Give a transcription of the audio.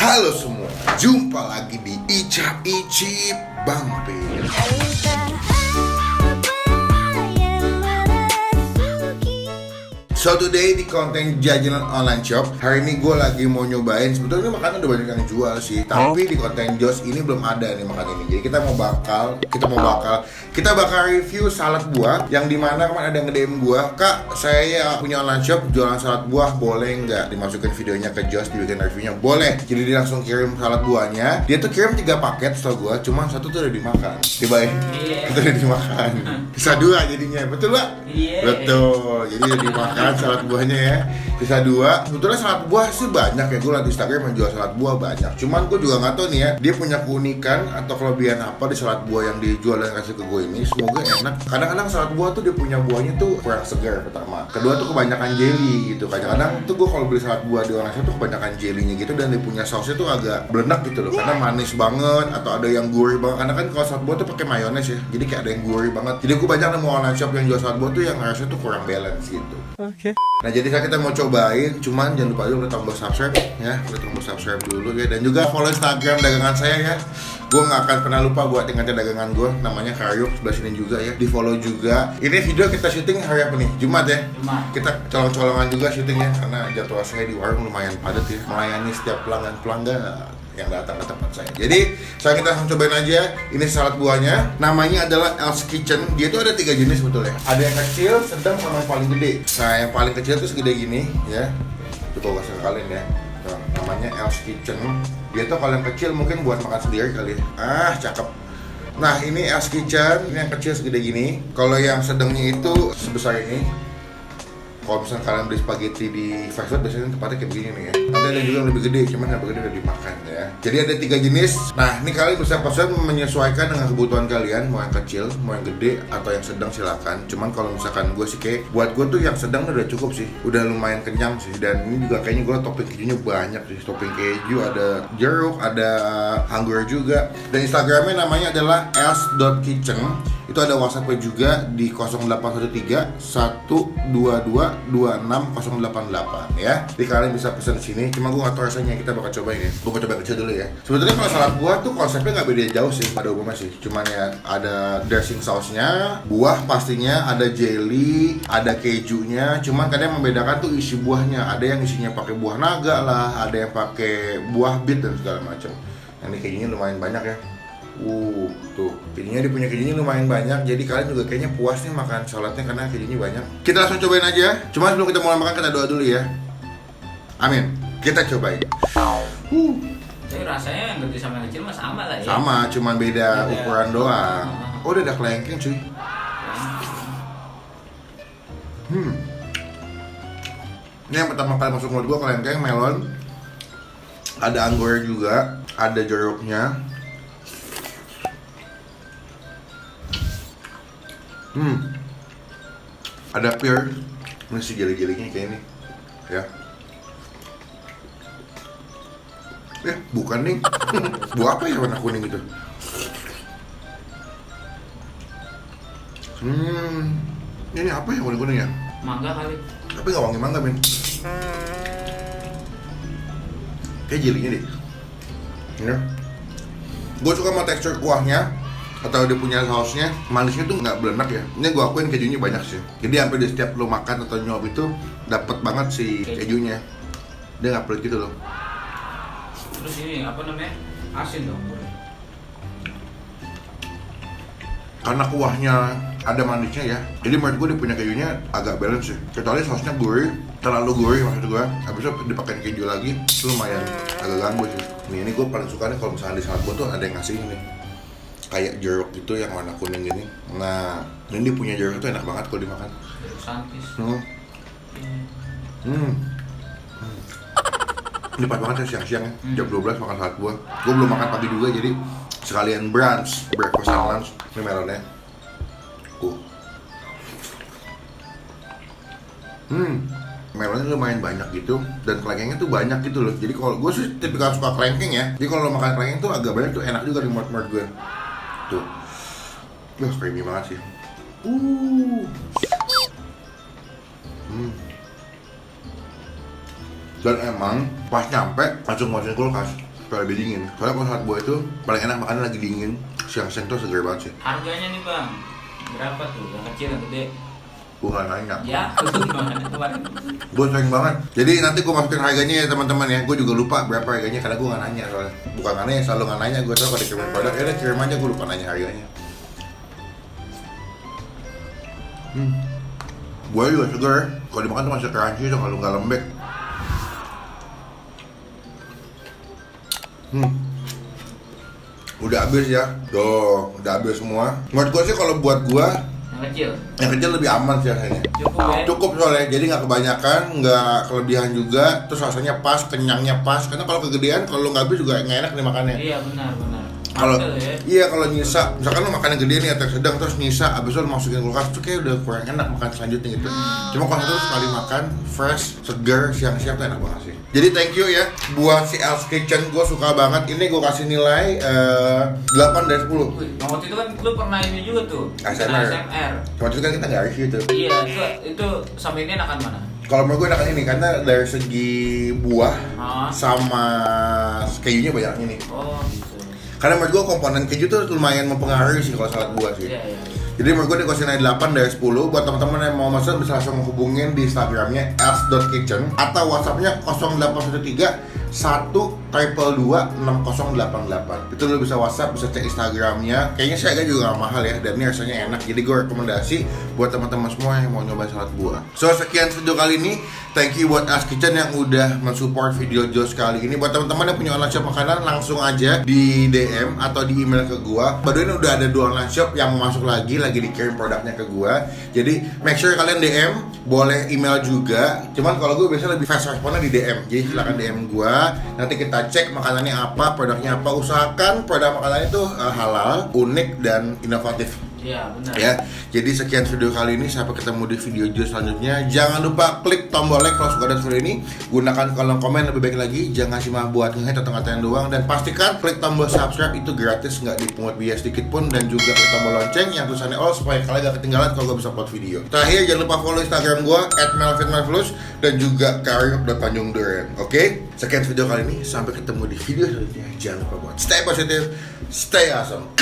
Halo semua, jumpa lagi di Icap Icip Bang P. So today di konten jajanan online shop, hari ini gue lagi mau nyobain. Sebetulnya makanan udah banyak yang jual sih, tapi di konten Jos ini belum ada nih makanan ini. Jadi kita bakal review salad buah. Yang dimana kemarin ada yang nge-DM gue, Kak, saya punya online shop jualan salad buah, boleh nggak dimasukin videonya ke Jos, dibikin reviewnya? Boleh. Jadi dia langsung kirim salad buahnya. Dia tuh kirim 3 paket setahu gue, cuma satu tuh udah dimakan. Coba ya, itu udah dimakan. Bisa 2 jadinya, betul Pak? Betul. Jadi udah dimakan salad buahnya ya, sisa 2. Sebetulnya salad buah sih banyak ya, gue liat di Instagram yang jual salad buah banyak. Cuman gue juga nggak tahu nih ya, dia punya keunikan atau kelebihan apa di salad buah yang dijual dan kasih ke gue ini. Semoga enak. Kadang-kadang salad buah tuh dia punya buahnya tuh kurang segar pertama. Kedua tuh kebanyakan jelly gitu. Kadang-kadang tuh gue kalau beli salad buah di orang tuh kebanyakan jellynya gitu, dan dia punya sausnya tuh agak belenak gitu loh. Karena manis banget atau ada yang gurih banget. Karena kan kalau salad buah tuh pakai mayones ya, jadi kayak ada yang gurih banget. Jadi gue banyak nemu online shop yang jual salad buah tuh yang harusnya tuh kurang balance gitu. Nah jadi kita mau cobain, cuman jangan lupa juga tombol subscribe ya, tombol subscribe dulu ya, dan juga follow Instagram dagangan saya ya. Gue nggak akan pernah lupa buat ingatnya dagangan gue, namanya Karyuk, sebelah sini juga ya, di follow juga. Ini video kita syuting hari apa nih? Jumat ya. Kita colong-colongan juga syutingnya karena jadwal saya di warung lumayan padat ya, melayani setiap pelanggan yang datang ke tempat saya. Jadi kita langsung cobain aja. Ini salad buahnya, namanya adalah Elle's Kitchen. Dia tuh ada 3 jenis sebetulnya. Ada yang kecil, sedang, sama yang paling gede. Nah yang paling kecil tuh segede gini ya. Coba kasih kalian ya. Nah, namanya Elle's Kitchen. Dia tuh kalau yang kecil mungkin buat makan sendiri kali ya. Cakep. Nah ini Elle's Kitchen, ini yang kecil segede gini. Kalau yang sedangnya itu sebesar ini. Kalau misalnya kalian beli spaghetti di fast food biasanya tempatnya kayak begini nih ya. Nanti ada juga yang lebih gede, cuman yang lebih gede udah dimakan ya. Jadi ada 3 jenis. Nah ini kalian bisa pesan menyesuaikan dengan kebutuhan kalian, mau yang kecil, mau yang gede, atau yang sedang silakan. Cuman kalau misalkan gue sih kayak, buat gue tuh yang sedang udah cukup sih, udah lumayan kenyang sih. Dan ini juga kayaknya gue topping kejunya banyak sih, topping keju, ada jeruk, ada anggur juga. Dan Instagramnya namanya adalah elle's.kitchen. Itu ada WhatsApp-nya juga di 0813 122 26088 ya. Jadi kalian bisa pesan di sini. Cuma gue nggak tahu rasanya, kita bakal cobain ya. Gue coba kecil dulu ya. Sebetulnya kalau salad buah tuh konsepnya nggak beda jauh sih pada umumnya sih. Cuman ya ada dressing sausnya, buah pastinya, ada jelly, ada kejunya. Cuman kadang yang membedakan tuh isi buahnya. Ada yang isinya pakai buah naga lah, ada yang pakai buah bit dan segala macam. Nah, ini kejunya lumayan banyak ya. Tuh, kejunya dia punya kejunya lumayan banyak. Jadi kalian juga kayaknya puas nih makan saladnya karena kejunya banyak. Kita langsung cobain aja. Cuma sebelum kita mulai makan kita doa dulu ya. Amin. Kita cobain. Tapi rasanya yang gede sama yang kecil mah sama lah ya. Sama, cuman beda ukuran doang. Oh, udah ada kelengkeng cuy. Ini yang pertama kali masuk mulut gua, kelengkeng, melon. Ada anggur juga, ada jeruknya. Ada pear. Ini si jeli-jelinya kayak ini ya. Bukan nih. Buah apa ya warna kuning itu? Ini apa ya warna kuning ya? Mangga kali. Tapi nggak wangi mangga, men. Kayak jelinya deh. Ya. Gue suka sama tekstur kuahnya, atau dia punya sausnya, manisnya tuh nggak belenak ya. Ini gue akuin kejunya banyak sih. Jadi sampai di setiap lo makan atau nyop itu dapat banget si kejunya. Dia nggak pelit gitu loh. Terus ini apa namanya? Asin dong. Karena kuahnya ada manisnya ya. Jadi menurut gue dia punya kejunya agak balance sih. Kecuali sausnya gurih, terlalu gurih maksud gue. Habis itu dipakein keju lagi, itu lumayan agak ganggu sih. Ini gue paling suka nih kalau misalnya di salad buah tuh ada yang ngasih ini. Kayak jeruk gitu yang warna kuning gini. Nah, ini punya jeruk itu enak banget kalau dimakan. Jeruk santis. Ini pas banget ya siang-siang ya. Jam 12 makan salad buah. Gue belum makan pagi juga, jadi sekalian brunch, breakfast and lunch. Ini melonnya. Melonnya lumayan banyak gitu, dan kelengkengnya tuh banyak gitu loh. Jadi kalau gue sih tipikal suka kelengkeng ya. Jadi kalau lo makan kelengkeng tuh agak banyak tuh enak juga di mulut gue. Tuh, creamy banget sih. Dan emang pas nyampe langsung masukin kulkas. kalau lebih dingin. Soalnya kalau salad buah itu paling enak makan lagi dingin. Siang-siang tuh seger banget sih. Harganya nih bang, berapa tuh? Yang kecil, yang gede? Gue gak nanya. Ya, gimana kemarin? Gue sering banget. Jadi nanti gue masukin harganya ya teman-teman ya. Gue juga lupa berapa harganya karena gue gak nanya soalnya. Bukan nanya, selalu gak nanya. Gue tau kalau dikirimin produk, ya udah kirim aja. Gue lupa nanya harganya. Buah juga seger. Kalau dimakan tuh masih crunchy tuh kalau nggak lembek. Udah habis ya. Tuh, udah habis semua. Menurut gue sih kalau buat gue Yang kecil lebih aman sih rasanya. cukup ya? Cukup soalnya, jadi nggak kebanyakan, nggak kelebihan juga. Terus rasanya pas, kenyangnya pas. Karena kalau kegedean, kalau nggak habis juga nggak enak nih makannya. Iya benar. Kalau Ya? iya kalau nyisa, misalkan lo makan yang gede nih atau yang sedang terus nyisa, abis itu lo masukin kulkas tuh kayak udah kurang enak makan selanjutnya gitu. Cuma kalau itu sekali makan fresh, segar, siang-siang tuh enak banget sih. Jadi thank you ya buat si El's Kitchen, gue suka banget. Ini gue kasih nilai 8 dari 10. Wih, waktu itu kan lu pernah ini juga tuh, ASMR. ASMR. Cuma itu kan kita nggak review tuh. Iya, itu sama ini enakan mana? Kalau menurut gue enakan ini karena dari segi buah sama kayunya banyak ini. Oh gitu. Karena menurut gue komponen keju tuh lumayan mempengaruhi sih kalau salad buah sih. Iya. Jadi menurut gue dikasih nilai 8 dari 10. Buat teman-teman yang mau pesan bisa langsung menghubungin di Instagramnya else.kitchen atau Whatsappnya 0813 122-6088. Itu lo bisa WhatsApp, bisa cek Instagramnya. Kayaknya sih agak juga gak mahal ya, dan ini rasanya enak. Jadi gue rekomendasi buat teman-teman semua yang mau nyobain salad buah. So sekian video kali ini. Thank you buat El's Kitchen yang udah mensupport video Josh kali ini. Buat teman-teman yang punya online shop makanan, langsung aja di DM atau di email ke gua. Baru ini udah ada 2 online shop yang masuk lagi dikirim produknya ke gua. Jadi make sure kalian DM, boleh email juga. Cuman kalau gua biasanya lebih fast responnya di DM. Jadi silakan DM gua. Nanti kita cek makanannya apa, produknya apa. Usahakan produk makanannya itu halal, unik dan inovatif. Iya benar. Ya, jadi sekian video kali ini. Sampai ketemu di video selanjutnya. Jangan lupa klik tombol like kalau suka dengan video ini. Gunakan kolom komen lebih baik lagi. Jangan cuma buat nge-hate atau ngatain doang. Dan pastikan klik tombol subscribe, itu gratis, nggak dipungut biaya sedikit pun. Dan juga klik tombol lonceng yang tulisannya all supaya kalian gak ketinggalan kalau gue bisa upload video. Terakhir jangan lupa follow Instagram gue @melvinmarvelous dan juga karim.tanjungduren. Oke, sekian video kali ini. Sampai ketemu di video selanjutnya. Jangan lupa buat stay positive, stay awesome.